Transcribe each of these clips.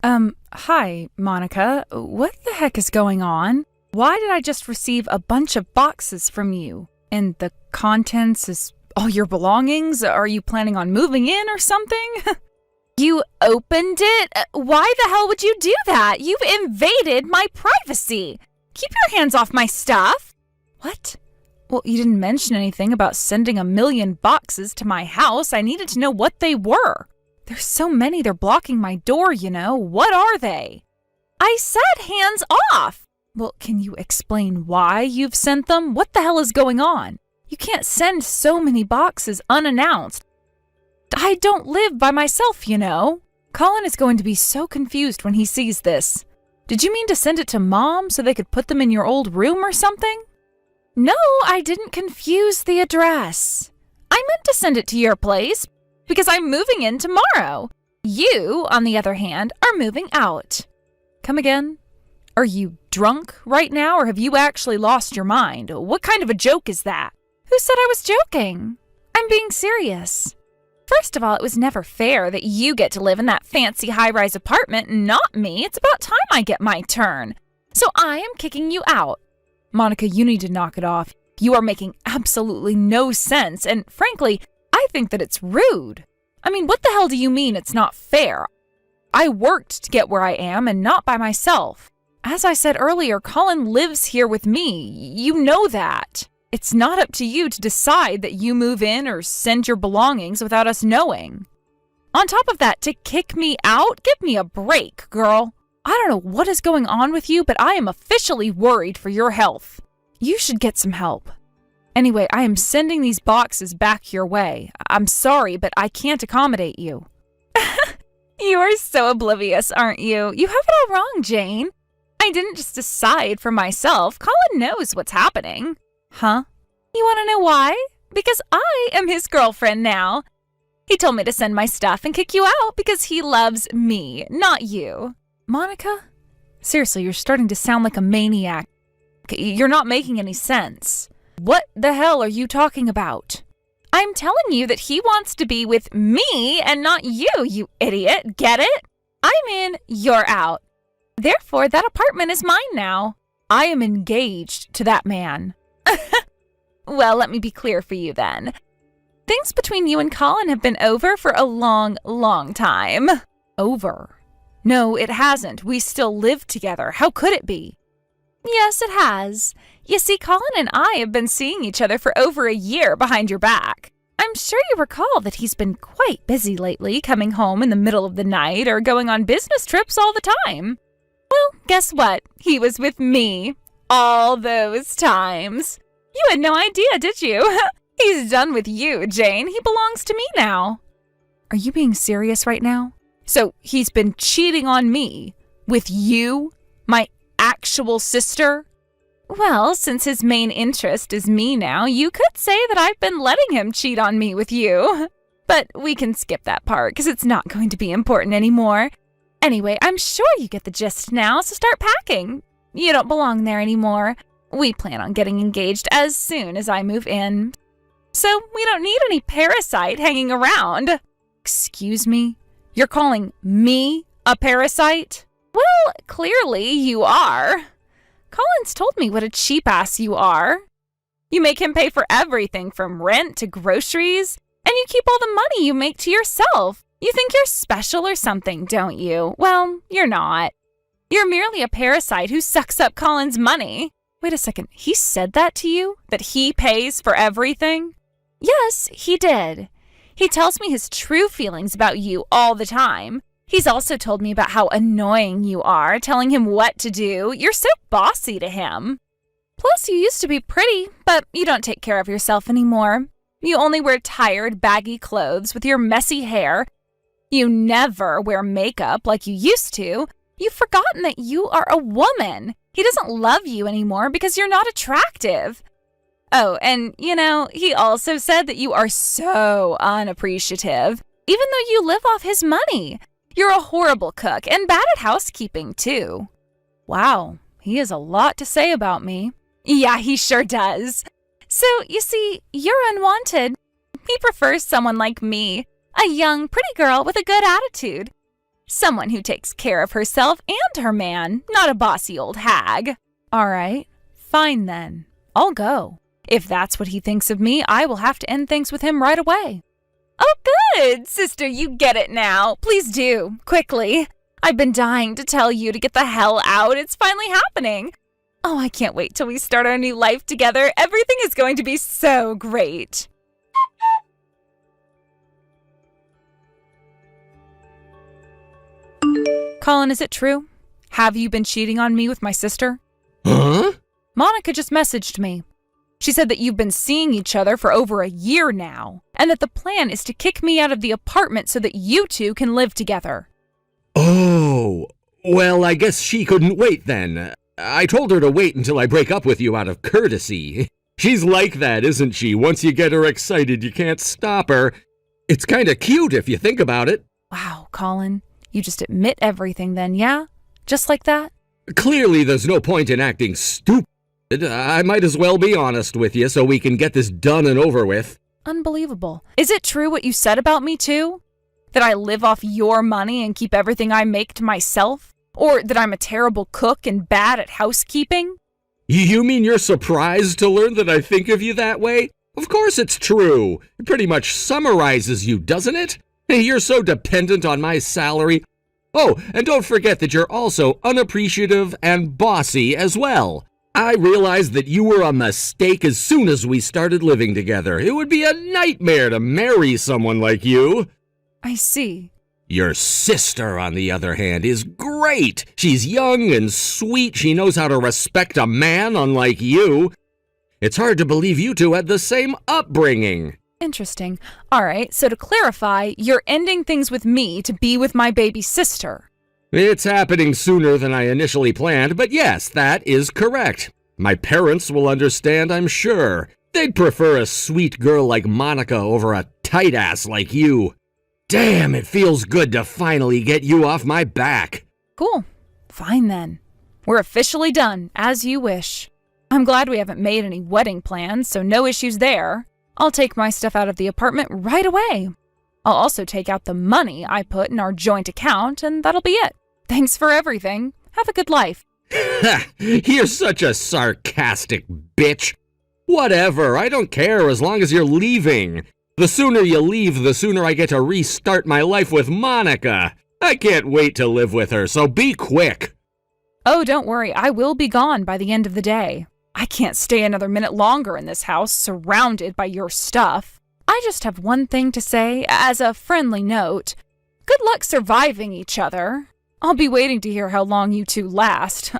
Hi, Monica. What the heck is going on? Why did I just receive a bunch of boxes from you? And the contents is all your belongings? Are you planning on moving in or something? You opened it? Why the hell would you do that? You've invaded my privacy. Keep your hands off my stuff. What? Well, you didn't mention anything about sending a million boxes to my house. I needed to know what they were. There's so many, they're blocking my door, you know. What are they? I said hands off. Well, can you explain why you've sent them? What the hell is going on? You can't send so many boxes unannounced. I don't live by myself, you know. Colin is going to be so confused when he sees this. Did you mean to send it to Mom so they could put them in your old room or something? No, I didn't confuse the address. I meant to send it to your place because I'm moving in tomorrow. You, on the other hand, are moving out. Come again? Are you drunk right now, or have you actually lost your mind? What kind of a joke is that? Who said I was joking? I'm being serious. First of all, it was never fair that you get to live in that fancy high-rise apartment and not me. It's about time I get my turn. So I am kicking you out. Monica, you need to knock it off. You are making absolutely no sense, and frankly, I think that it's rude. I mean, what the hell do you mean it's not fair? I worked to get where I am and not by myself. As I said earlier, Colin lives here with me. You know that. It's not up to you to decide that you move in or send your belongings without us knowing. On top of that, to kick me out? Give me a break, girl. I don't know what is going on with you, but I am officially worried for your health. You should get some help. Anyway, I am sending these boxes back your way. I'm sorry, but I can't accommodate you. You are so oblivious, aren't you? You have it all wrong, Jane. I didn't just decide for myself. Colin knows what's happening. Huh? You want to know why? Because I am his girlfriend now. He told me to send my stuff and kick you out because he loves me, not you. Monica? Seriously, you're starting to sound like a maniac. You're not making any sense. What the hell are you talking about? I'm telling you that he wants to be with me and not you, you idiot. Get it? I'm in, you're out. Therefore, that apartment is mine now. I am engaged to that man. Well, let me be clear for you then. Things between you and Colin have been over for a long, long time. Over? No, it hasn't. We still live together. How could it be? Yes, it has. You see, Colin and I have been seeing each other for over a year behind your back. I'm sure you recall that he's been quite busy lately, coming home in the middle of the night or going on business trips all the time. Well, guess what? He was with me all those times. You had no idea, did you? He's done with you, Jane. He belongs to me now. Are you being serious right now? So he's been cheating on me with you, my actual sister? Well, since his main interest is me now, you could say that I've been letting him cheat on me with you. But we can skip that part because it's not going to be important anymore. Anyway, I'm sure you get the gist now, so start packing. You don't belong there anymore. We plan on getting engaged as soon as I move in. So we don't need any parasite hanging around. Excuse me? You're calling me a parasite? Well, clearly you are. Colin's told me what a cheap ass you are. You make him pay for everything from rent to groceries, and you keep all the money you make to yourself. You think you're special or something, don't you? Well, you're not. You're merely a parasite who sucks up Colin's money. Wait a second, he said that to you? That he pays for everything? Yes, he did. He tells me his true feelings about you all the time. He's also told me about how annoying you are, telling him what to do. You're so bossy to him. Plus, you used to be pretty, but you don't take care of yourself anymore. You only wear tired, baggy clothes with your messy hair. You never wear makeup like you used to. You've forgotten that you are a woman. He doesn't love you anymore because you're not attractive. Oh, and, he also said that you are so unappreciative, even though you live off his money. You're a horrible cook and bad at housekeeping, too. Wow, he has a lot to say about me. Yeah, he sure does. So, you see, you're unwanted. He prefers someone like me, a young, pretty girl with a good attitude. Someone who takes care of herself and her man, not a bossy old hag. All right, fine then. I'll go. If that's what he thinks of me, I will have to end things with him right away. Oh, good! Sister, you get it now. Please do, quickly. I've been dying to tell you to get the hell out. It's finally happening. Oh, I can't wait till we start our new life together. Everything is going to be so great. Colin, is it true? Have you been cheating on me with my sister? Huh? Monica just messaged me. She said that you've been seeing each other for over a year now, and that the plan is to kick me out of the apartment so that you two can live together. Oh, well, I guess she couldn't wait then. I told her to wait until I break up with you out of courtesy. She's like that, isn't she? Once you get her excited, you can't stop her. It's kind of cute if you think about it. Wow, Colin, you just admit everything then, yeah? Just like that? Clearly, there's no point in acting stupid. I might as well be honest with you so we can get this done and over with. Unbelievable. Is it true what you said about me too? That I live off your money and keep everything I make to myself? Or that I'm a terrible cook and bad at housekeeping? You mean you're surprised to learn that I think of you that way? Of course it's true. It pretty much summarizes you, doesn't it? You're so dependent on my salary. Oh, and don't forget that you're also unappreciative and bossy as well. I realized that you were a mistake as soon as we started living together. It would be a nightmare to marry someone like you. I see. Your sister, on the other hand, is great. She's young and sweet. She knows how to respect a man, unlike you. It's hard to believe you two had the same upbringing. Interesting. All right, so to clarify, you're ending things with me to be with my baby sister. It's happening sooner than I initially planned, but yes, that is correct. My parents will understand, I'm sure. They'd prefer a sweet girl like Monica over a tight ass like you. Damn, it feels good to finally get you off my back. Cool. Fine then. We're officially done, as you wish. I'm glad we haven't made any wedding plans, so no issues there. I'll take my stuff out of the apartment right away. I'll also take out the money I put in our joint account, and that'll be it. Thanks for everything. Have a good life. You're such a sarcastic bitch. Whatever, I don't care as long as you're leaving. The sooner you leave, the sooner I get to restart my life with Monica. I can't wait to live with her, so be quick. Oh, don't worry. I will be gone by the end of the day. I can't stay another minute longer in this house, surrounded by your stuff. I just have one thing to say, as a friendly note. Good luck surviving each other. I'll be waiting to hear how long you two last.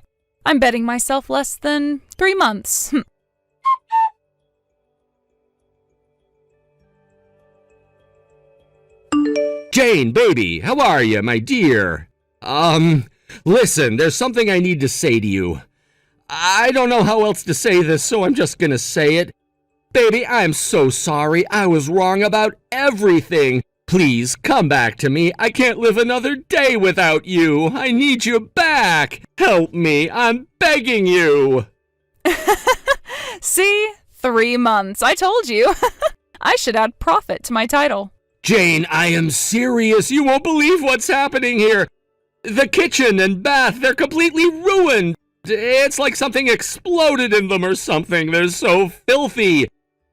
I'm betting myself less than 3 months. Jane, baby, how are you, my dear? Listen, there's something I need to say to you. I don't know how else to say this, so I'm just gonna say it. Baby, I'm so sorry. I was wrong about everything. Please, come back to me. I can't live another day without you. I need you back. Help me. I'm begging you. See? 3 months. I told you. I should add profit to my title. Jane, I am serious. You won't believe what's happening here. The kitchen and bath, they're completely ruined. It's like something exploded in them or something. They're so filthy.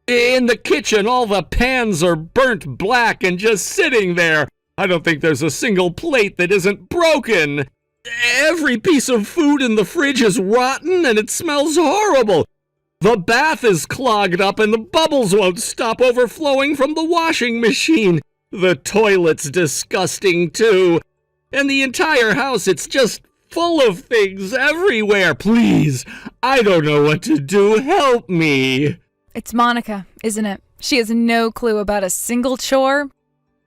In the kitchen, all the pans are burnt black and just sitting there. I don't think there's a single plate that isn't broken. Every piece of food in the fridge is rotten and it smells horrible. The bath is clogged up and the bubbles won't stop overflowing from the washing machine. The toilet's disgusting too. And the entire house, it's just full of things everywhere. Please, I don't know what to do. Help me. It's Monica, isn't it? She has no clue about a single chore.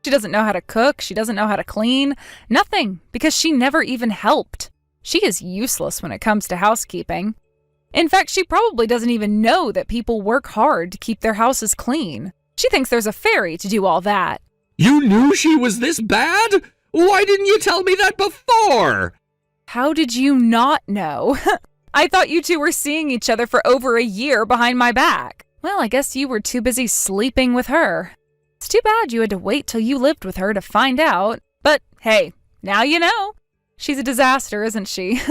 She doesn't know how to cook. She doesn't know how to clean. Nothing, because she never even helped. She is useless when it comes to housekeeping. In fact, she probably doesn't even know that people work hard to keep their houses clean. She thinks there's a fairy to do all that. You knew she was this bad? Why didn't you tell me that before? How did you not know? I thought you two were seeing each other for over a year behind my back. Well, I guess you were too busy sleeping with her. It's too bad you had to wait till you lived with her to find out. But hey, Now you know. She's a disaster, isn't she?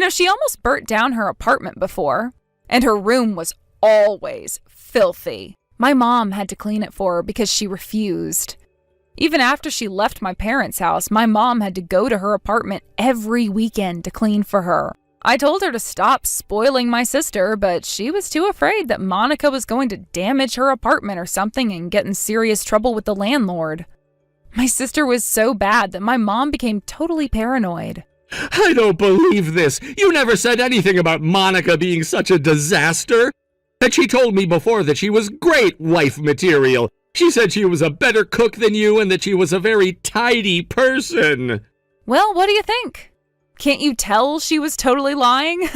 She almost burnt down her apartment before. And her room was always filthy. My mom had to clean it for her because she refused. Even after she left my parents' house, my mom had to go to her apartment every weekend to clean for her. I told her to stop spoiling my sister, but she was too afraid that Monica was going to damage her apartment or something and get in serious trouble with the landlord. My sister was so bad that my mom became totally paranoid. I don't believe this. You never said anything about Monica being such a disaster. And she told me before that she was great wife material. She said she was a better cook than you and that she was a very tidy person. Well, what do you think? Can't you tell she was totally lying?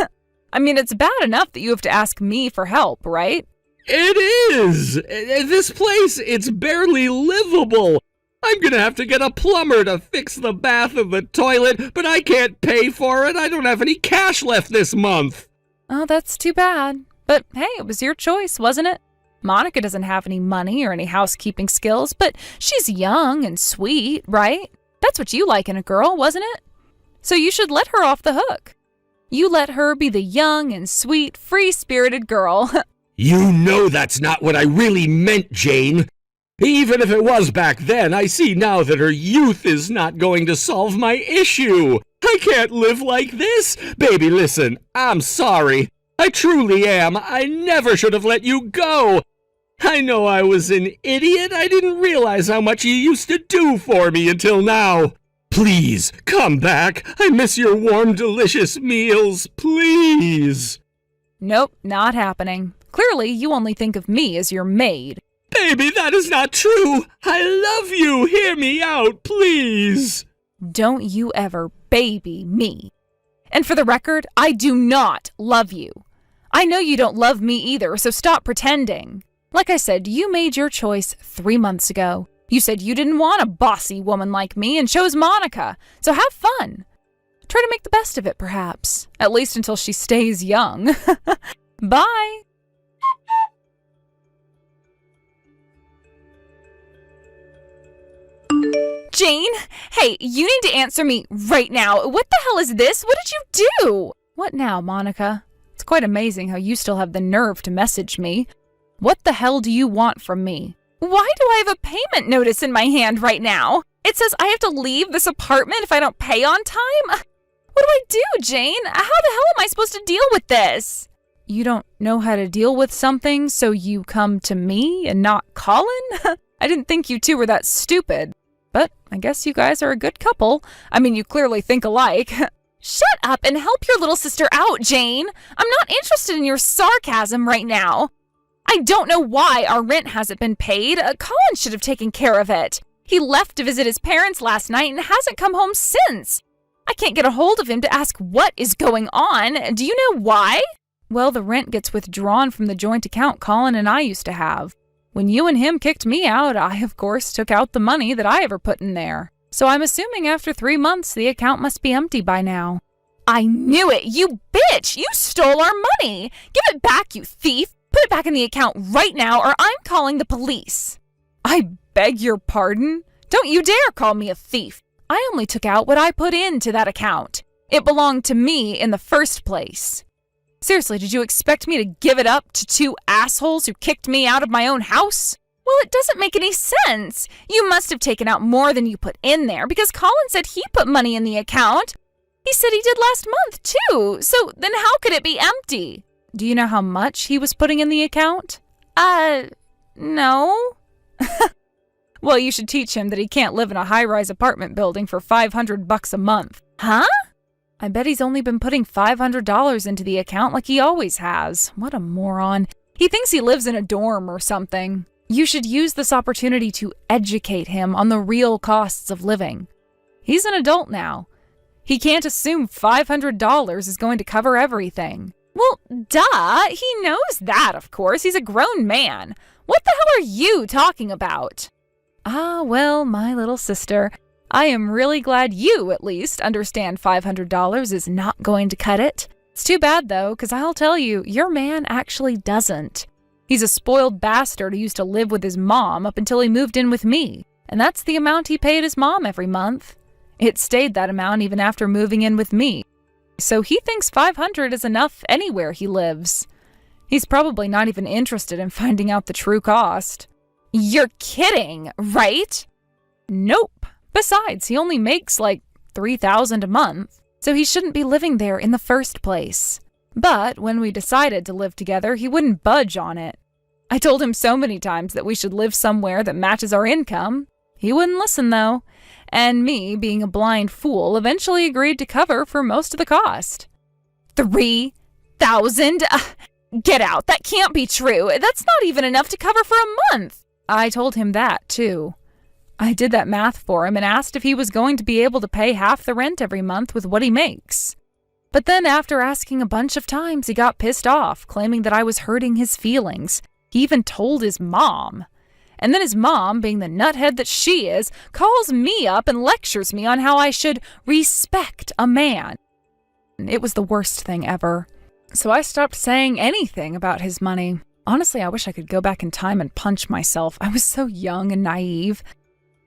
I mean, it's bad enough that you have to ask me for help, right? It is. This place, it's barely livable. I'm gonna have to get a plumber to fix the bath and the toilet, but I can't pay for it. I don't have any cash left this month. Oh, that's too bad. But hey, it was your choice, wasn't it? Monica doesn't have any money or any housekeeping skills, but she's young and sweet, right? That's what you like in a girl, wasn't it? So you should let her off the hook. You let her be the young and sweet, free-spirited girl. You know that's not what I really meant, Jane. Even if it was back then, I see now that her youth is not going to solve my issue. I can't live like this. Baby, listen, I'm sorry. I truly am. I never should have let you go. I know I was an idiot. I didn't realize how much you used to do for me until now. Please, come back. I miss your warm, delicious meals. Please. Nope, not happening. Clearly, you only think of me as your maid. Baby, that is not true. I love you. Hear me out, please. Don't you ever baby me. And for the record, I do not love you. I know you don't love me either, so stop pretending. Like I said, you made your choice 3 months ago. You said you didn't want a bossy woman like me and chose Monica, so have fun. Try to make the best of it, perhaps. At least until she stays young. Bye. Jane, hey, you need to answer me right now. What the hell is this? What did you do? What now, Monica? It's quite amazing how you still have the nerve to message me. What the hell do you want from me? Why do I have a payment notice in my hand right now? It says I have to leave this apartment if I don't pay on time? What do I do, Jane? How the hell am I supposed to deal with this? You don't know how to deal with something, so you come to me and not Colin? I didn't think you two were that stupid. But I guess you guys are a good couple. I mean, you clearly think alike. Shut up and help your little sister out, Jane. I'm not interested in your sarcasm right now. I don't know why our rent hasn't been paid. Colin should have taken care of it. He left to visit his parents last night and hasn't come home since. I can't get a hold of him to ask what is going on. Do you know why? Well, the rent gets withdrawn from the joint account Colin and I used to have. When you and him kicked me out, I, of course, took out the money that I ever put in there. So I'm assuming after 3 months, the account must be empty by now. I knew it! You bitch! You stole our money! Give it back, you thief! Put it back in the account right now, or I'm calling the police. I beg your pardon? Don't you dare call me a thief! I only took out what I put into that account. It belonged to me in the first place. Seriously, did you expect me to give it up to 2 assholes who kicked me out of my own house? Well, it doesn't make any sense. You must have taken out more than you put in there because Colin said he put money in the account. He said he did last month, too. So then how could it be empty? Do you know how much he was putting in the account? No. Well, you should teach him that he can't live in a high-rise apartment building for $500 a month. Huh? I bet he's only been putting $500 into the account like he always has. What a moron. He thinks he lives in a dorm or something. You should use this opportunity to educate him on the real costs of living. He's an adult now. He can't assume $500 is going to cover everything. Well, duh. He knows that, of course. He's a grown man. What the hell are you talking about? Ah, well, my little sister, I am really glad you, at least, understand $500 is not going to cut it. It's too bad, though, because I'll tell you, your man actually doesn't. He's a spoiled bastard who used to live with his mom up until he moved in with me, and that's the amount he paid his mom every month. It stayed that amount even after moving in with me. So he thinks $500 is enough anywhere he lives. He's probably not even interested in finding out the true cost. You're kidding, right? Nope. Besides, he only makes like $3,000 a month, so he shouldn't be living there in the first place. But when we decided to live together, he wouldn't budge on it. I told him so many times that we should live somewhere that matches our income. He wouldn't listen, though. And me, being a blind fool, eventually agreed to cover for most of the cost. $3,000? Get out. That can't be true. That's not even enough to cover for a month. I told him that, too. I did that math for him and asked if he was going to be able to pay half the rent every month with what he makes. But then after asking a bunch of times, he got pissed off, claiming that I was hurting his feelings. He even told his mom. And then his mom, being the nuthead that she is, calls me up and lectures me on how I should respect a man. It was the worst thing ever. So I stopped saying anything about his money. Honestly, I wish I could go back in time and punch myself. I was so young and naive.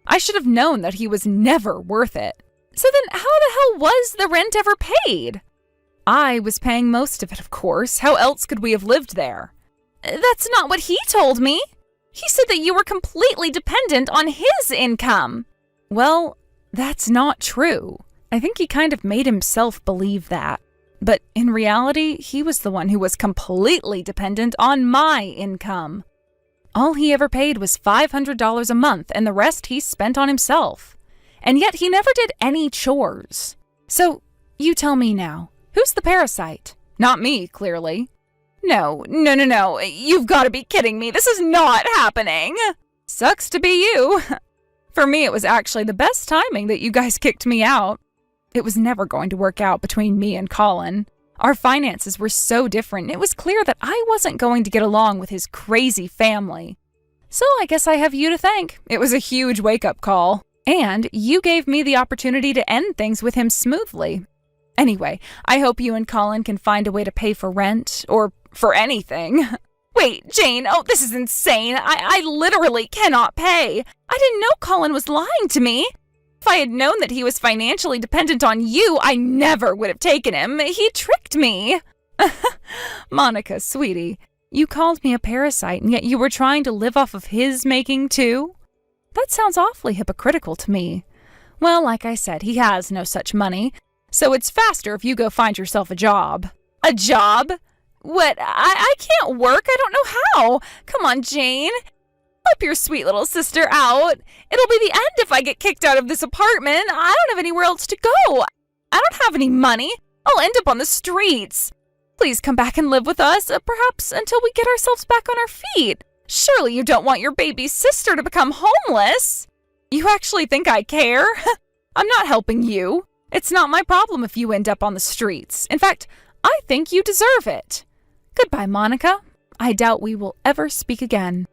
I should have known that he was never worth it. So then how the hell was the rent ever paid? I was paying most of it, of course. How else could we have lived there? That's not what he told me. He said that you were completely dependent on his income. Well, that's not true. I think he kind of made himself believe that. But in reality, he was the one who was completely dependent on my income. All he ever paid was $500 a month, and the rest he spent on himself. And yet he never did any chores. So, you tell me now, who's the parasite? Not me, clearly. No. You've got to be kidding me. This is not happening. Sucks to be you. For me, it was actually the best timing that you guys kicked me out. It was never going to work out between me and Colin. Our finances were so different, and it was clear that I wasn't going to get along with his crazy family. So I guess I have you to thank. It was a huge wake-up call. And you gave me the opportunity to end things with him smoothly. Anyway, I hope you and Colin can find a way to pay for rent, or for anything. Wait, Jane, this is insane. I literally cannot pay. I didn't know Colin was lying to me. If I had known that he was financially dependent on you, I never would have taken him. He tricked me. Monica, sweetie, you called me a parasite, and yet you were trying to live off of his making too? That sounds awfully hypocritical to me. Well, like I said, he has no such money, so it's faster if you go find yourself a job. A job? What? I can't work. I don't know how. Come on, Jane. Help your sweet little sister out. It'll be the end if I get kicked out of this apartment. I don't have anywhere else to go. I don't have any money. I'll end up on the streets. Please come back and live with us, perhaps until we get ourselves back on our feet. Surely you don't want your baby sister to become homeless. You actually think I care? I'm not helping you. It's not my problem if you end up on the streets. In fact, I think you deserve it. Goodbye, Monica. I doubt we will ever speak again.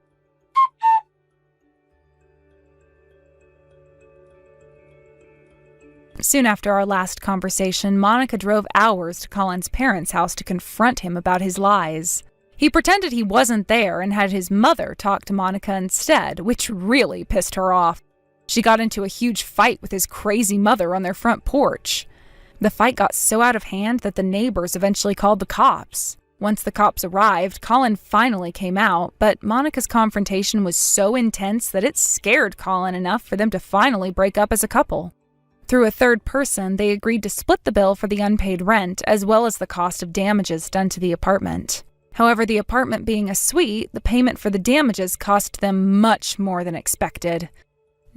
Soon after our last conversation, Monica drove hours to Colin's parents' house to confront him about his lies. He pretended he wasn't there and had his mother talk to Monica instead, which really pissed her off. She got into a huge fight with his crazy mother on their front porch. The fight got so out of hand that the neighbors eventually called the cops. Once the cops arrived, Colin finally came out, but Monica's confrontation was so intense that it scared Colin enough for them to finally break up as a couple. Through a third person, they agreed to split the bill for the unpaid rent, as well as the cost of damages done to the apartment. However, the apartment being a suite, the payment for the damages cost them much more than expected.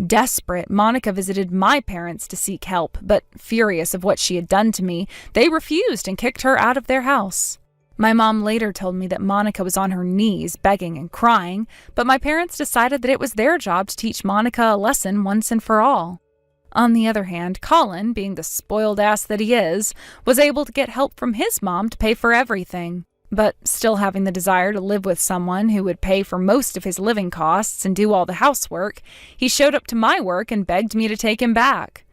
Desperate, Monica visited my parents to seek help, but furious of what she had done to me, they refused and kicked her out of their house. My mom later told me that Monica was on her knees begging and crying, but my parents decided that it was their job to teach Monica a lesson once and for all. On the other hand, Colin, being the spoiled ass that he is, was able to get help from his mom to pay for everything. But still having the desire to live with someone who would pay for most of his living costs and do all the housework, he showed up to my work and begged me to take him back.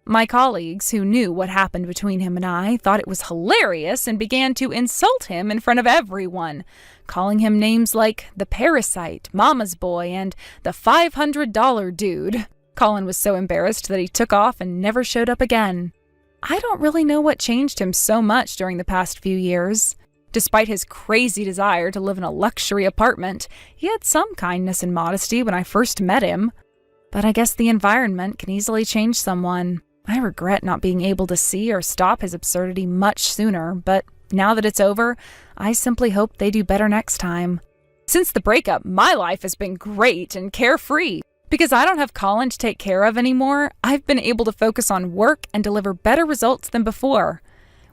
My colleagues, who knew what happened between him and I, thought it was hilarious and began to insult him in front of everyone, calling him names like the parasite, mama's boy, and the $500 dude. Colin was so embarrassed that he took off and never showed up again. I don't really know what changed him so much during the past few years. Despite his crazy desire to live in a luxury apartment, he had some kindness and modesty when I first met him. But I guess the environment can easily change someone. I regret not being able to see or stop his absurdity much sooner, but now that it's over, I simply hope they do better next time. Since the breakup, my life has been great and carefree. Because I don't have Colin to take care of anymore, I've been able to focus on work and deliver better results than before,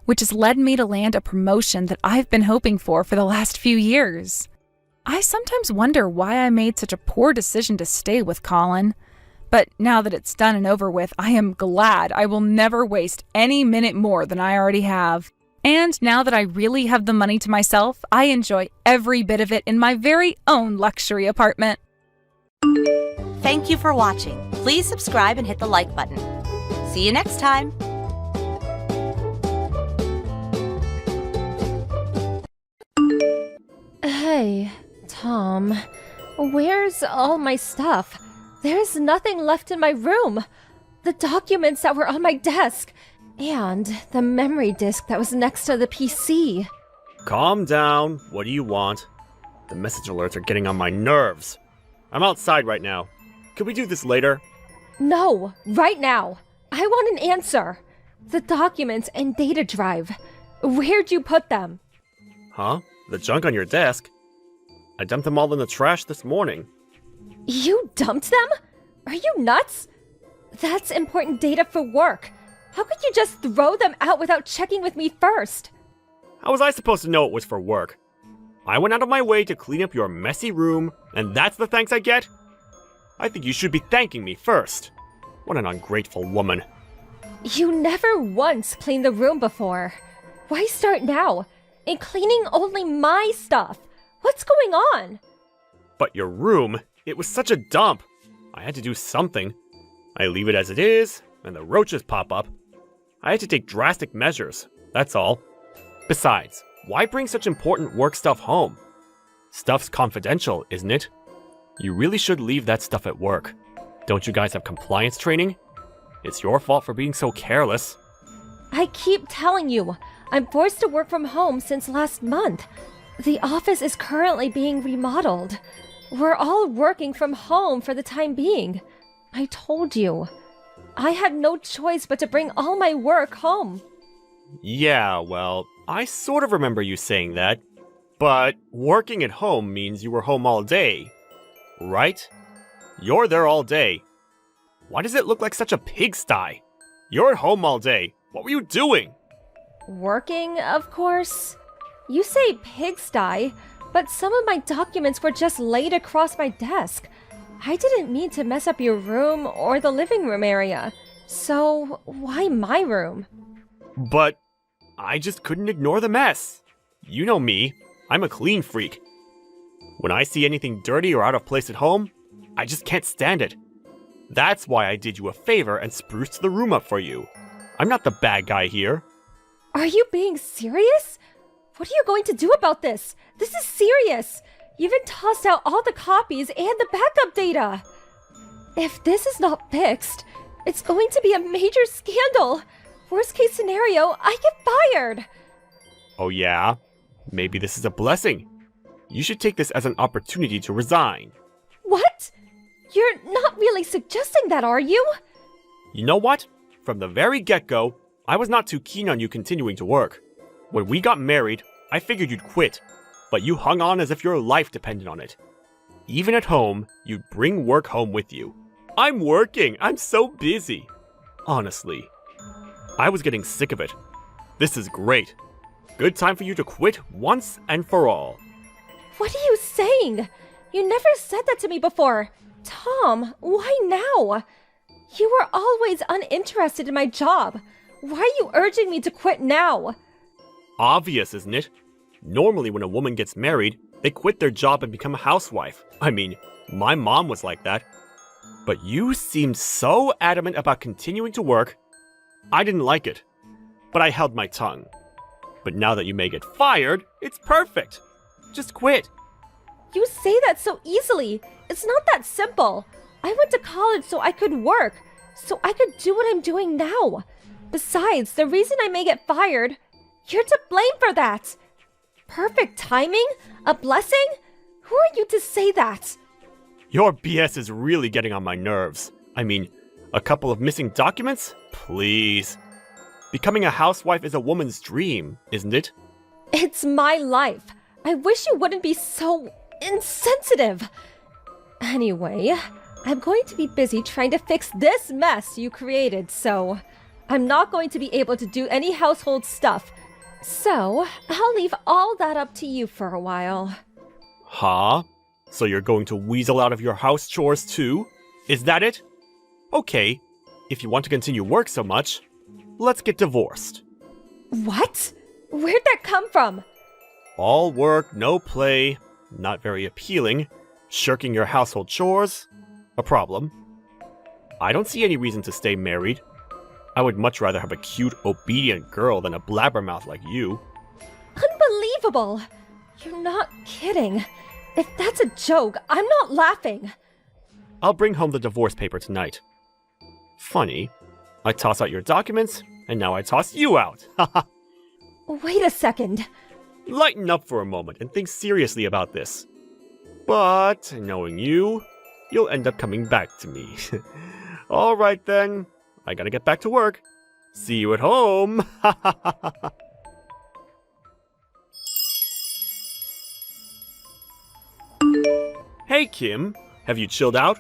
which has led me to land a promotion that I've been hoping for the last few years. I sometimes wonder why I made such a poor decision to stay with Colin. But now that it's done and over with, I am glad I will never waste any minute more than I already have. And now that I really have the money to myself, I enjoy every bit of it in my very own luxury apartment. Thank you for watching. Please subscribe and hit the like button. See you next time. Hey, Tom, where's all my stuff? There's nothing left in my room. The documents that were on my desk, and the memory disk that was next to the PC. Calm down. What do you want? The message alerts are getting on my nerves. I'm outside right now. Could we do this later? No, right now. I want an answer. The documents and data drive. Where'd you put them? Huh? The junk on your desk? I dumped them all in the trash this morning. You dumped them? Are you nuts? That's important data for work. How could you just throw them out without checking with me first? How was I supposed to know it was for work? I went out of my way to clean up your messy room, and that's the thanks I get? I think you should be thanking me first. What an ungrateful woman. You never once cleaned the room before. Why start now? And cleaning only my stuff? What's going on? But your room, it was such a dump. I had to do something. I leave it as it is, and the roaches pop up. I had to take drastic measures, that's all. Besides, why bring such important work stuff home? Stuff's confidential, isn't it? You really should leave that stuff at work. Don't you guys have compliance training? It's your fault for being so careless. I keep telling you, I'm forced to work from home since last month. The office is currently being remodeled. We're all working from home for the time being. I told you. I had no choice but to bring all my work home. Yeah, well, I sort of remember you saying that. But working at home means you were home all day, right? You're there all day. Why does it look like such a pigsty? You're at home all day. What were you doing? Working, of course. You say pigsty, but some of my documents were just laid across my desk. I didn't mean to mess up your room or the living room area. So, why my room? But I just couldn't ignore the mess. You know me. I'm a clean freak. When I see anything dirty or out of place at home, I just can't stand it. That's why I did you a favor and spruced the room up for you. I'm not the bad guy here. Are you being serious? What are you going to do about this? This is serious. You even tossed out all the copies and the backup data. If this is not fixed, it's going to be a major scandal. Worst case scenario, I get fired. Oh yeah? Maybe this is a blessing. You should take this as an opportunity to resign. What? You're not really suggesting that, are you? You know what? From the very get-go, I was not too keen on you continuing to work. When we got married, I figured you'd quit, but you hung on as if your life depended on it. Even at home, you'd bring work home with you. I'm working! I'm so busy! Honestly, I was getting sick of it. This is great. Good time for you to quit once and for all. What are you saying? You never said that to me before. Tom, why now? You were always uninterested in my job. Why are you urging me to quit now? Obvious, isn't it? Normally when a woman gets married, they quit their job and become a housewife. I mean, my mom was like that. But you seemed so adamant about continuing to work. I didn't like it, but I held my tongue. But now that you may get fired, it's perfect. Just quit. You say that so easily. It's not that simple. I went to college so I could work, so I could do what I'm doing now. Besides, the reason I may get fired, you're to blame for that. Perfect timing? A blessing? Who are you to say that? Your BS is really getting on my nerves. I mean, a couple of missing documents? Please. Becoming a housewife is a woman's dream, isn't it? It's my life. I wish you wouldn't be so insensitive. Anyway, I'm going to be busy trying to fix this mess you created, so I'm not going to be able to do any household stuff. So, I'll leave all that up to you for a while. Huh? So you're going to weasel out of your house chores too? Is that it? Okay, if you want to continue work so much, let's get divorced. What? Where'd that come from? All work, no play, not very appealing. Shirking your household chores? A problem. I don't see any reason to stay married. I would much rather have a cute, obedient girl than a blabbermouth like you. Unbelievable! You're not kidding. If that's a joke, I'm not laughing. I'll bring home the divorce paper tonight. Funny, I toss out your documents, and now I toss you out. Haha. Wait a second. Lighten up for a moment and think seriously about this. But, knowing you, you'll end up coming back to me. Alright then, I gotta get back to work. See you at home! Hey Kim, have you chilled out?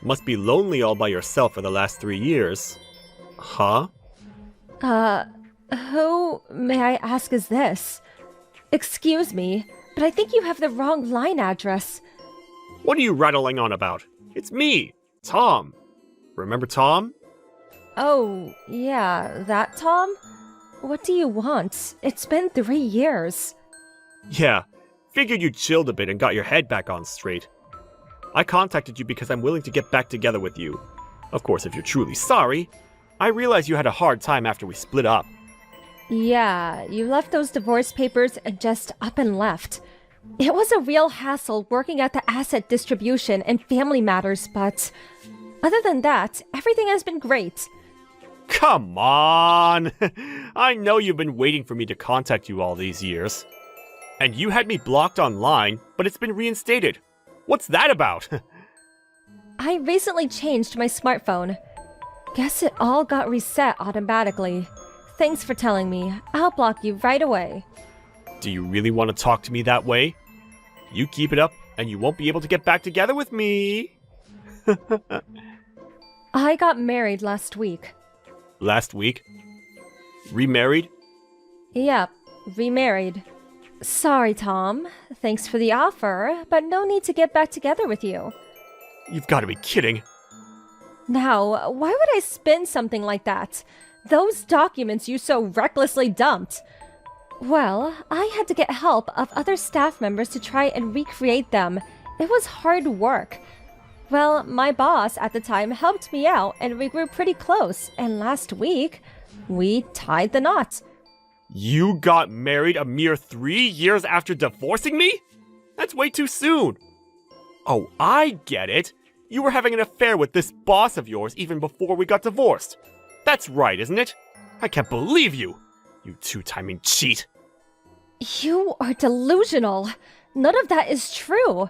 Must be lonely all by yourself for the last 3 years. Huh? Who, may I ask, is this? Excuse me, but I think you have the wrong line address. What are you rattling on about? It's me, Tom. Remember Tom? Oh, yeah, that Tom? What do you want? It's been 3 years. Yeah, figured you chilled a bit and got your head back on straight. I contacted you because I'm willing to get back together with you. Of course, if you're truly sorry. I realize you had a hard time after we split up. Yeah, you left those divorce papers and just up and left. It was a real hassle working at the asset distribution and family matters, but other than that, everything has been great. Come on! I know you've been waiting for me to contact you all these years. And you had me blocked online, but it's been reinstated. What's that about? I recently changed my smartphone. Guess it all got reset automatically. Thanks for telling me. I'll block you right away. Do you really want to talk to me that way? You keep it up, and you won't be able to get back together with me. I got married last week. Last week? Remarried? Yep, remarried. Sorry, Tom. Thanks for the offer, but no need to get back together with you. You've got to be kidding. Now, why would I spin something like that? Those documents you so recklessly dumped. Well, I had to get help of other staff members to try and recreate them. It was hard work. Well, my boss at the time helped me out and we grew pretty close, and last week, we tied the knot. You got married a mere 3 years after divorcing me? That's way too soon. Oh, I get it. You were having an affair with this boss of yours even before we got divorced. That's right, isn't it? I can't believe you. You two-timing cheat. You are delusional. None of that is true.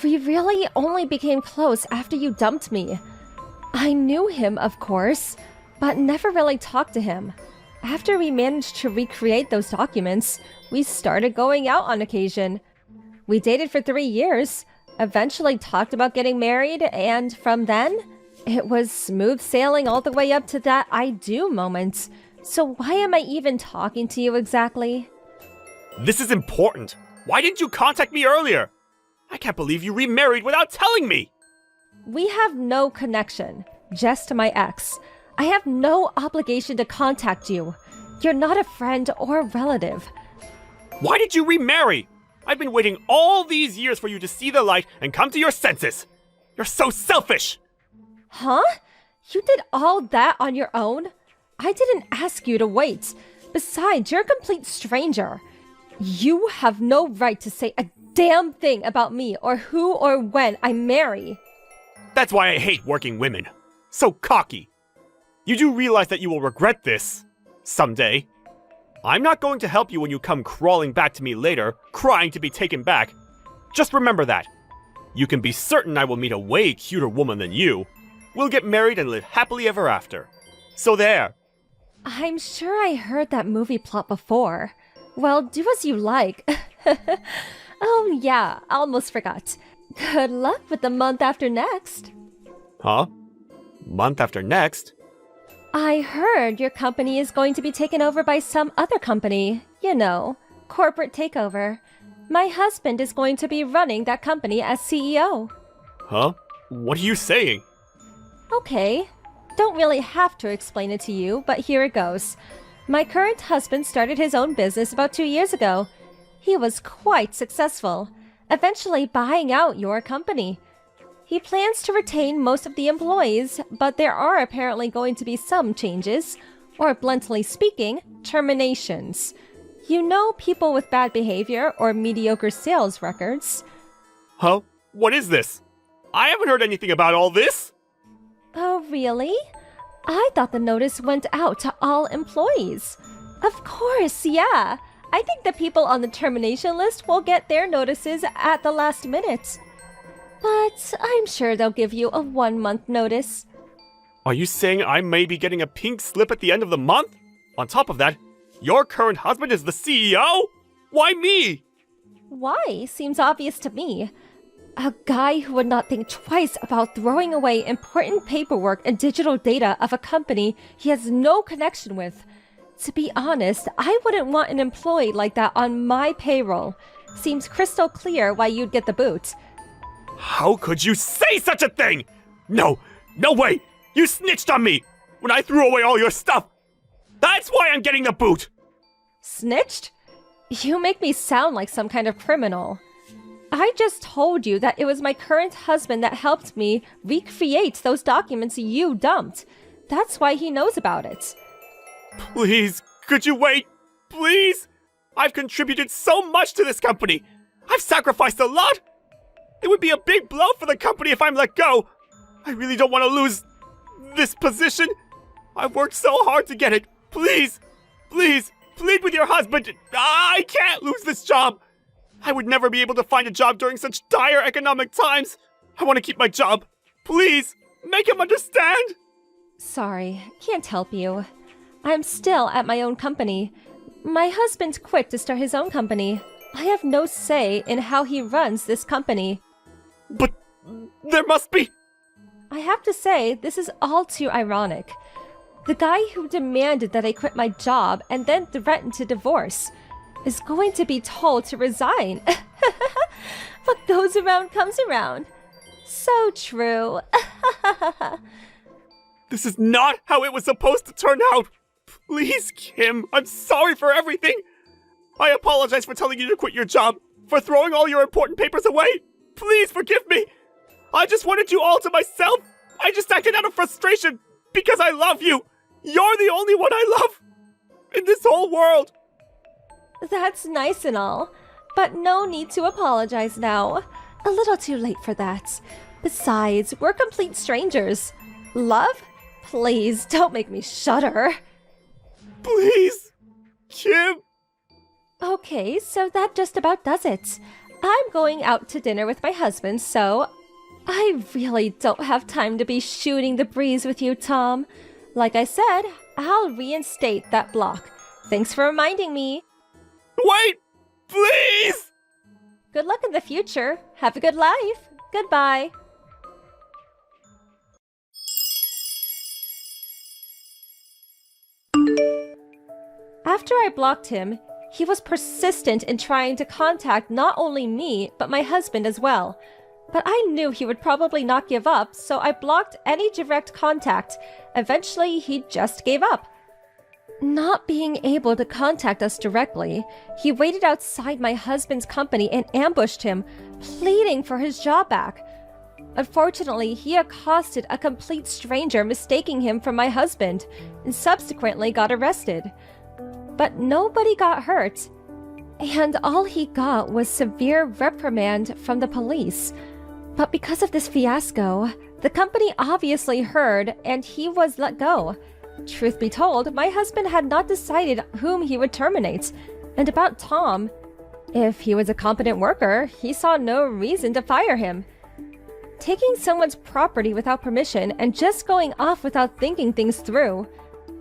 We really only became close after you dumped me. I knew him, of course, but never really talked to him. After we managed to recreate those documents, we started going out on occasion. We dated for 3 years, eventually talked about getting married, and from then, it was smooth sailing all the way up to that I do moment. So why am I even talking to you exactly? This is important. Why didn't you contact me earlier? I can't believe you remarried without telling me. We have no connection, just my ex. I have no obligation to contact you. You're not a friend or relative. Why did you remarry? I've been waiting all these years for you to see the light and come to your senses. You're so selfish. Huh? You did all that on your own? I didn't ask you to wait. Besides, you're a complete stranger. You have no right to say a damn thing about me or who or when I marry. That's why I hate working women. So cocky. You do realize that you will regret this someday. I'm not going to help you when you come crawling back to me later, crying to be taken back. Just remember that. You can be certain I will meet a way cuter woman than you. We'll get married and live happily ever after. So there. I'm sure I heard that movie plot before. Well, do as you like. Oh yeah, almost forgot. Good luck with the month after next. Huh? Month after next? I heard your company is going to be taken over by some other company. You know, corporate takeover. My husband is going to be running that company as CEO. Huh? What are you saying? Okay. Don't really have to explain it to you, but here it goes. My current husband started his own business about 2 years ago. He was quite successful, eventually buying out your company. He plans to retain most of the employees, but there are apparently going to be some changes, or bluntly speaking, terminations. You know, people with bad behavior or mediocre sales records. Huh? What is this? I haven't heard anything about all this! Oh, really? I thought the notice went out to all employees. Of course, yeah. I think the people on the termination list will get their notices at the last minute. But I'm sure they'll give you a 1-month notice. Are you saying I may be getting a pink slip at the end of the month? On top of that, your current husband is the CEO? Why me? Why? Seems obvious to me. A guy who would not think twice about throwing away important paperwork and digital data of a company he has no connection with. To be honest, I wouldn't want an employee like that on my payroll. Seems crystal clear why you'd get the boot. How could you say such a thing? No way! You snitched on me when I threw away all your stuff! That's why I'm getting the boot! Snitched? You make me sound like some kind of criminal. I just told you that it was my current husband that helped me recreate those documents you dumped. That's why he knows about it. Please, could you wait? Please? I've contributed so much to this company. I've sacrificed a lot. It would be a big blow for the company if I'm let go. I really don't want to lose this position. I've worked so hard to get it. Please, plead with your husband. I can't lose this job. I would never be able to find a job during such dire economic times. I want to keep my job. Please, make him understand. Sorry, can't help you. I'm still at my own company. My husband quit to start his own company. I have no say in how he runs this company. But there must be... I have to say, this is all too ironic. The guy who demanded that I quit my job and then threatened to divorce is going to be told to resign. What goes around comes around. So true. This is not how it was supposed to turn out. Please, Kim, I'm sorry for everything. I apologize for telling you to quit your job, for throwing all your important papers away. Please forgive me. I just wanted you all to myself. I just acted out of frustration because I love you. You're the only one I love in this whole world. That's nice and all, but no need to apologize now. A little too late for that. Besides, we're complete strangers. Love? Please, don't make me shudder. Please, Kim. Okay, so that just about does it. I'm going out to dinner with my husband, so I really don't have time to be shooting the breeze with you, Tom. Like I said, I'll reinstate that block. Thanks for reminding me. Wait! Please! Good luck in the future. Have a good life. Goodbye. After I blocked him, he was persistent in trying to contact not only me, but my husband as well. But I knew he would probably not give up, so I blocked any direct contact. Eventually, he just gave up. Not being able to contact us directly, he waited outside my husband's company and ambushed him, pleading for his job back. Unfortunately, he accosted a complete stranger, mistaking him for my husband, and subsequently got arrested. But nobody got hurt, and all he got was severe reprimand from the police. But because of this fiasco, The company obviously heard, and he was let go. Truth be told, my husband had not decided whom he would terminate. And about Tom, if he was a competent worker, he saw no reason to fire him. Taking someone's property without permission and just going off without thinking things through,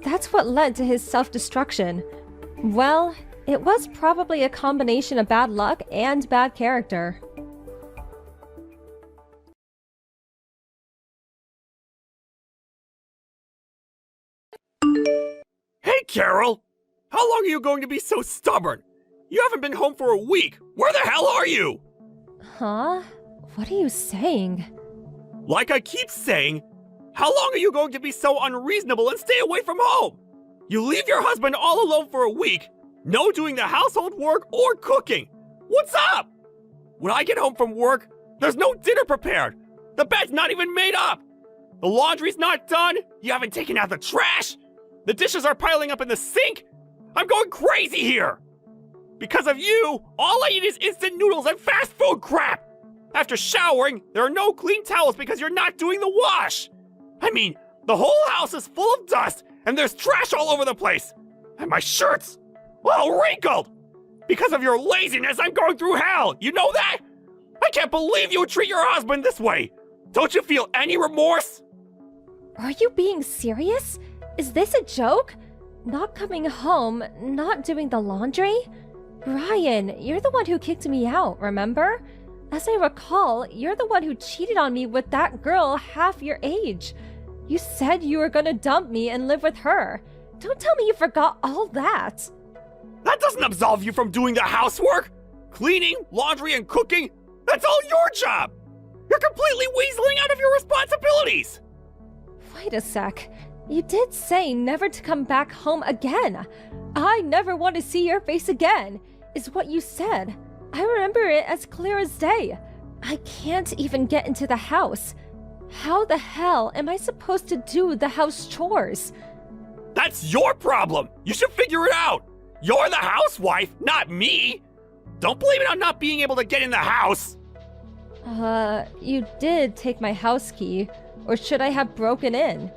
that's what led to his self-destruction. Well, it was probably a combination of bad luck and bad character. Hey, Carol! How long are you going to be so stubborn? You haven't been home for a week. Where the hell are you? Huh? What are you saying? Like I keep saying, how long are you going to be so unreasonable and stay away from home? You leave your husband all alone for a week, no doing the household work or cooking. What's up? When I get home from work, there's no dinner prepared. The bed's not even made up. The laundry's not done. You haven't taken out the trash. The dishes are piling up in the sink. I'm going crazy here. Because of you, all I eat is instant noodles and fast food crap. After showering, there are no clean towels because you're not doing the wash. I mean, the whole house is full of dust and there's trash all over the place. And my shirt's all wrinkled. Because of your laziness, I'm going through hell. You know that? I can't believe you would treat your husband this way. Don't you feel any remorse? Are you being serious? Is this a joke? Not coming home, not doing the laundry? Ryan, you're the one who kicked me out, remember? As I recall, you're the one who cheated on me with that girl half your age. You said you were gonna dump me and live with her. Don't tell me you forgot all that. That doesn't absolve you from doing the housework. Cleaning, laundry, and cooking, that's all your job. You're completely weaseling out of your responsibilities. Wait a sec. You did say never to come back home again. I never want to see your face again, is what you said. I remember it as clear as day. I can't even get into the house. How the hell am I supposed to do the house chores? That's your problem. You should figure it out. You're the housewife, not me. Don't blame it on not being able to get in the house. You did take my house key, or should I have broken in?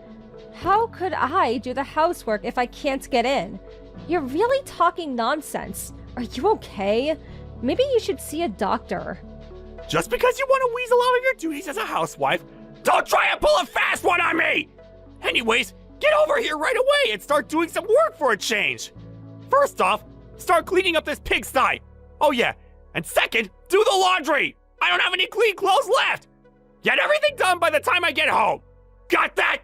How could I do the housework if I can't get in? You're really talking nonsense. Are you okay? Maybe you should see a doctor. Just because you want to weasel out of your duties as a housewife, don't try and pull a fast one on me! Anyways, get over here right away and start doing some work for a change. First off, start cleaning up this pigsty. Oh yeah, and second, do the laundry. I don't have any clean clothes left. Get everything done by the time I get home. Got that?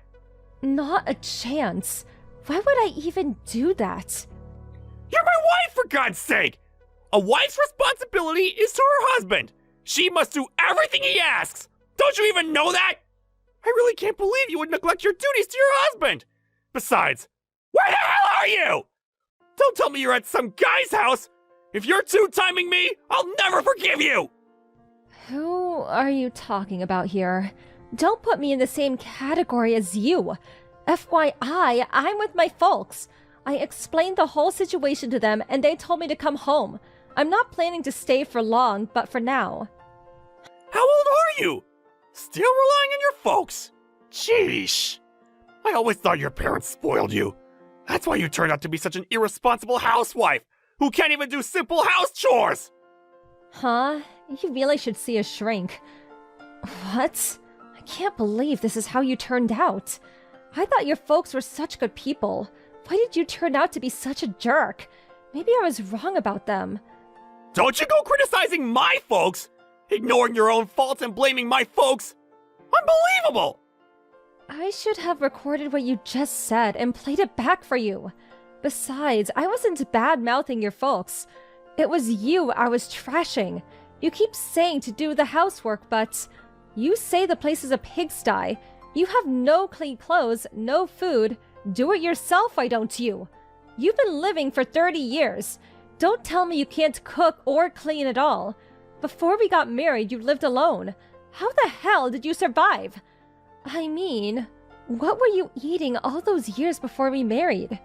Not a chance. Why would I even do that? You're my wife, for God's sake! A wife's responsibility is to her husband. She must do everything he asks. Don't you even know that? I really can't believe you would neglect your duties to your husband. Besides, where the hell are you? Don't tell me you're at some guy's house. If you're two-timing me, I'll never forgive you. Who are you talking about here? Don't put me in the same category as you. FYI, I'm with my folks. I explained the whole situation to them and they told me to come home. I'm not planning to stay for long, but for now. How old are you? Still relying on your folks? Sheesh. I always thought your parents spoiled you. That's why you turned out to be such an irresponsible housewife who can't even do simple house chores. Huh? You really should see a shrink. What? I can't believe this is how you turned out. I thought your folks were such good people. Why did you turn out to be such a jerk? Maybe I was wrong about them. Don't you go criticizing my folks! Ignoring your own faults and blaming my folks! Unbelievable! I should have recorded what you just said and played it back for you. Besides, I wasn't bad-mouthing your folks. It was you I was trashing. You keep saying to do the housework, but you say the place is a pigsty. You have no clean clothes, no food. Do it yourself, why don't you? You've been living for 30 years. Don't tell me you can't cook or clean at all. Before we got married, you lived alone. How the hell did you survive? I mean, what were you eating all those years before we married?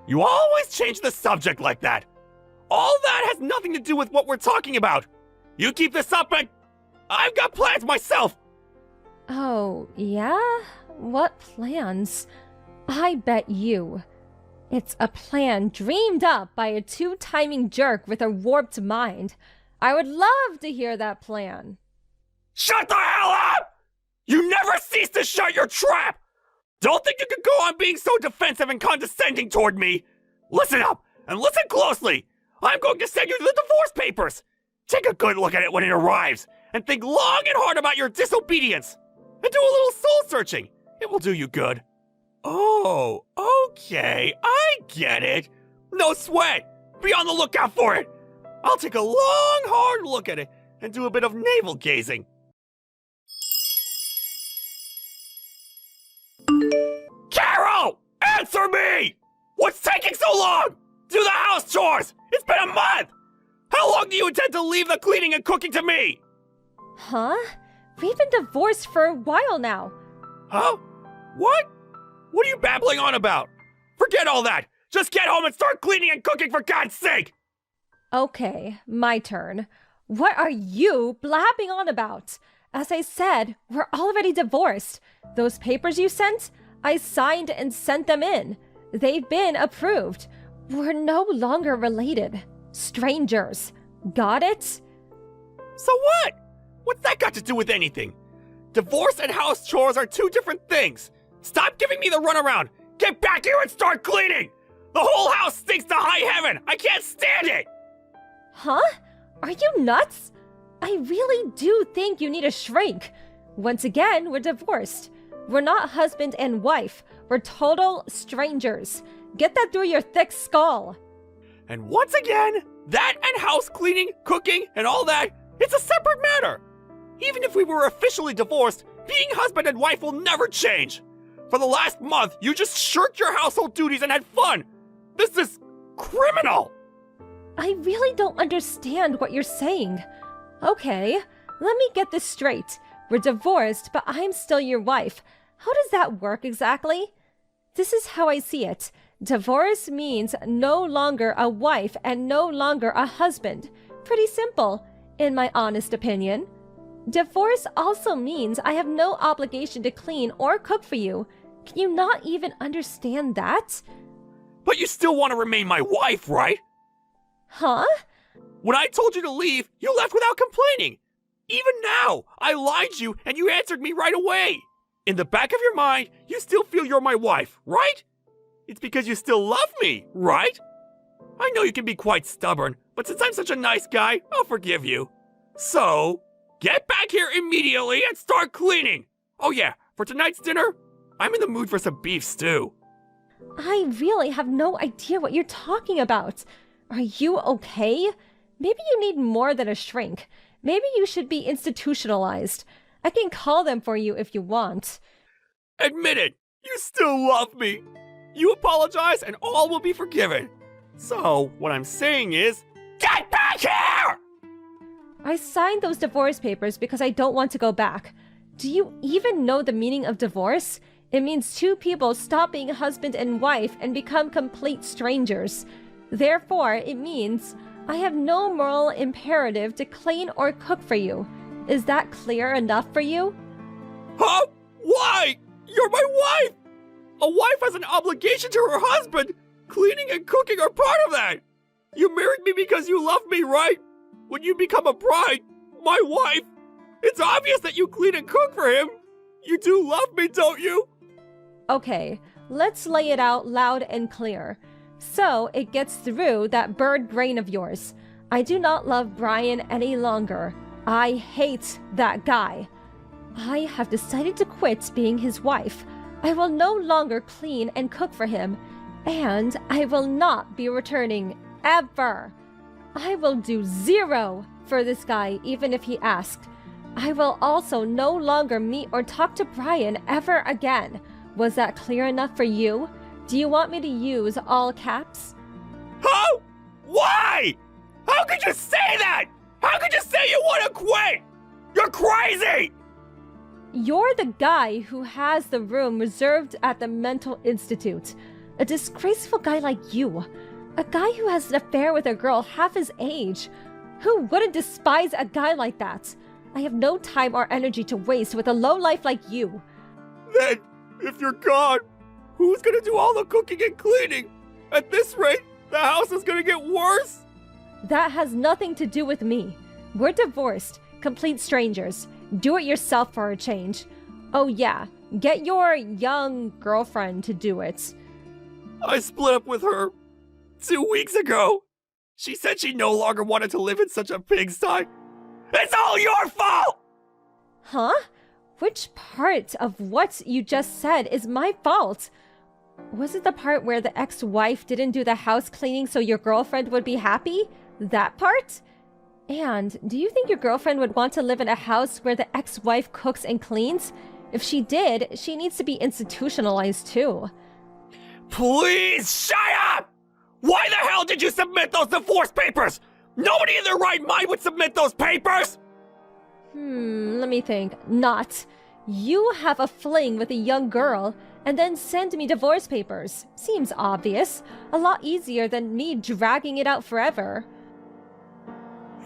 You always change the subject like that. All that has nothing to do with what we're talking about. You keep this up and I've got plans myself. Oh, yeah? What plans? I bet you. It's a plan dreamed up by a two-timing jerk with a warped mind. I would love to hear that plan. Shut the hell up! You never cease to shut your trap! Don't think you can go on being so defensive and condescending toward me! Listen up, and listen closely! I'm going to send you the divorce papers! Take a good look at it when it arrives, and think long and hard about your disobedience! And do a little soul-searching! It will do you good. Oh, okay, I get it! No sweat! Be on the lookout for it! I'll take a long, hard look at it, and do a bit of navel-gazing. Carol! Answer me! What's taking so long? Do the house chores! It's been a month! How long do you intend to leave the cleaning and cooking to me? Huh? We've been divorced for a while now. Huh? What? What are you babbling on about? Forget all that! Just get home and start cleaning and cooking for God's sake! Okay, my turn. What are you blabbing on about? As I said, we're already divorced. Those papers you sent, I signed and sent them in. They've been approved. We're no longer related. Strangers. Got it? So what? What's that got to do with anything? Divorce and house chores are two different things. Stop giving me the runaround. Get back here and start cleaning. The whole house stinks to high heaven. I can't stand it. Huh? Are you nuts? I really do think you need a shrink. Once again, we're divorced. We're not husband and wife. We're total strangers. Get that through your thick skull. And once again, that and house cleaning, cooking, and all that, it's a separate matter. Even if we were officially divorced, being husband and wife will never change. For the last month, you just shirked your household duties and had fun. This is criminal. I really don't understand what you're saying. Okay, let me get this straight. We're divorced, but I'm still your wife. How does that work exactly? This is how I see it. Divorce means no longer a wife and no longer a husband. Pretty simple, in my honest opinion. Divorce also means I have no obligation to clean or cook for you. Can you not even understand that? But you still want to remain my wife, right? Huh? When I told you to leave, you left without complaining. Even now, I lied to you and you answered me right away. In the back of your mind, you still feel you're my wife, right? It's because you still love me, right? I know you can be quite stubborn, but since I'm such a nice guy, I'll forgive you. So, get back here immediately and start cleaning. Oh yeah, for tonight's dinner, I'm in the mood for some beef stew. I really have no idea what you're talking about. Are you okay? Maybe you need more than a shrink. Maybe you should be institutionalized. I can call them for you if you want. Admit it, you still love me. You apologize and all will be forgiven. So, what I'm saying is, get back here! I signed those divorce papers because I don't want to go back. Do you even know the meaning of divorce? It means two people stop being husband and wife and become complete strangers. Therefore, it means I have no moral imperative to clean or cook for you. Is that clear enough for you? Huh? Why? You're my wife! A wife has an obligation to her husband! Cleaning and cooking are part of that! You married me because you love me, right? When you become a bride, my wife, it's obvious that you clean and cook for him! You do love me, don't you? Okay, let's lay it out loud and clear. So it gets through that bird brain of yours. I do not love Brian any longer. I hate that guy. I have decided to quit being his wife. I will no longer clean and cook for him, and I will not be returning ever. I will do zero for this guy even if he asked. I will also no longer meet or talk to Brian ever again. Was that clear enough for you? Do you want me to use all caps? How? Why? How could you say that? How could you say you want to quit? You're crazy! You're the guy who has the room reserved at the mental institute. A disgraceful guy like you. A guy who has an affair with a girl half his age. Who wouldn't despise a guy like that? I have no time or energy to waste with a lowlife like you. Then, if you're gone, who's gonna do all the cooking and cleaning? At this rate, the house is gonna get worse! That has nothing to do with me. We're divorced, complete strangers. Do it yourself for a change. Oh yeah, get your young girlfriend to do it. I split up with her 2 weeks ago. She said she no longer wanted to live in such a pigsty. It's all your fault! Huh? Which part of what you just said is my fault? Was it the part where the ex-wife didn't do the house cleaning so your girlfriend would be happy? That part? And do you think your girlfriend would want to live in a house where the ex-wife cooks and cleans? If she did, she needs to be institutionalized too. Please shut up! Why the hell did you submit those divorce papers? Nobody in their right mind would submit those papers! Let me think. Not. You have a fling with a young girl and then send me divorce papers. Seems obvious. A lot easier than me dragging it out forever.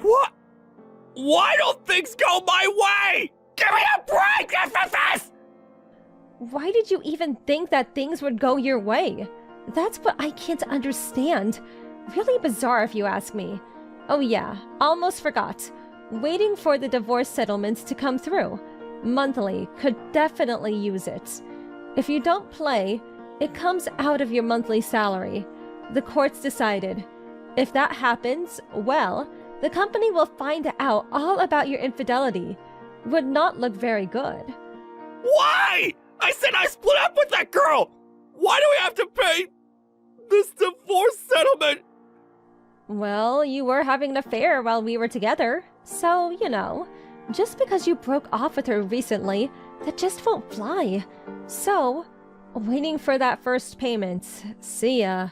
What? Why don't things go my way? Give me a break, FFS! Why did you even think that things would go your way? That's what I can't understand. Really bizarre if you ask me. Oh yeah, almost forgot. Waiting for the divorce settlements to come through. Monthly could definitely use it. If you don't play, it comes out of your monthly salary. The courts decided. If that happens, well, the company will find out all about your infidelity. Would not look very good. Why? I said I split up with that girl! Why do we have to pay this divorce settlement? Well, you were having an affair while we were together. So, you know, just because you broke off with her recently, that just won't fly. So, waiting for that first payment. See ya.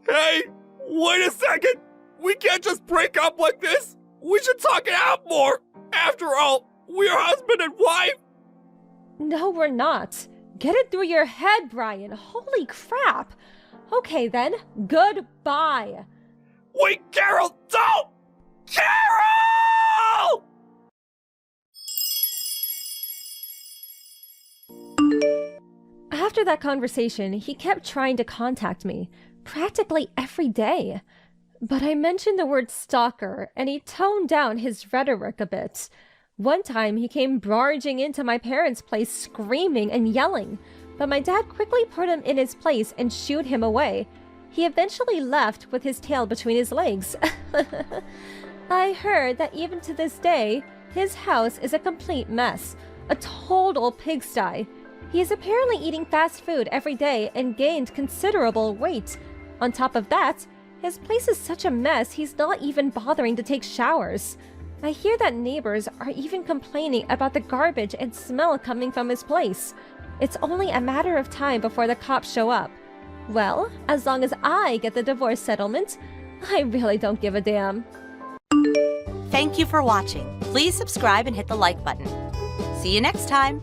Hey, wait a second! We can't just break up like this! We should talk it out more! After all, we're husband and wife! No, we're not. Get it through your head, Brian. Holy crap. Okay then, goodbye. Wait, Carol, don't! Carol! After that conversation, he kept trying to contact me, practically every day. But I mentioned the word stalker, and he toned down his rhetoric a bit. One time, he came barging into my parents' place screaming and yelling, but my dad quickly put him in his place and shooed him away. He eventually left with his tail between his legs. I heard that even to this day, his house is a complete mess, a total pigsty. He is apparently eating fast food every day and gained considerable weight. On top of that, his place is such a mess he's not even bothering to take showers. I hear that neighbors are even complaining about the garbage and smell coming from his place. It's only a matter of time before the cops show up. Well, as long as I get the divorce settlement, I really don't give a damn. Thank you for watching. Please subscribe and hit the like button. See you next time.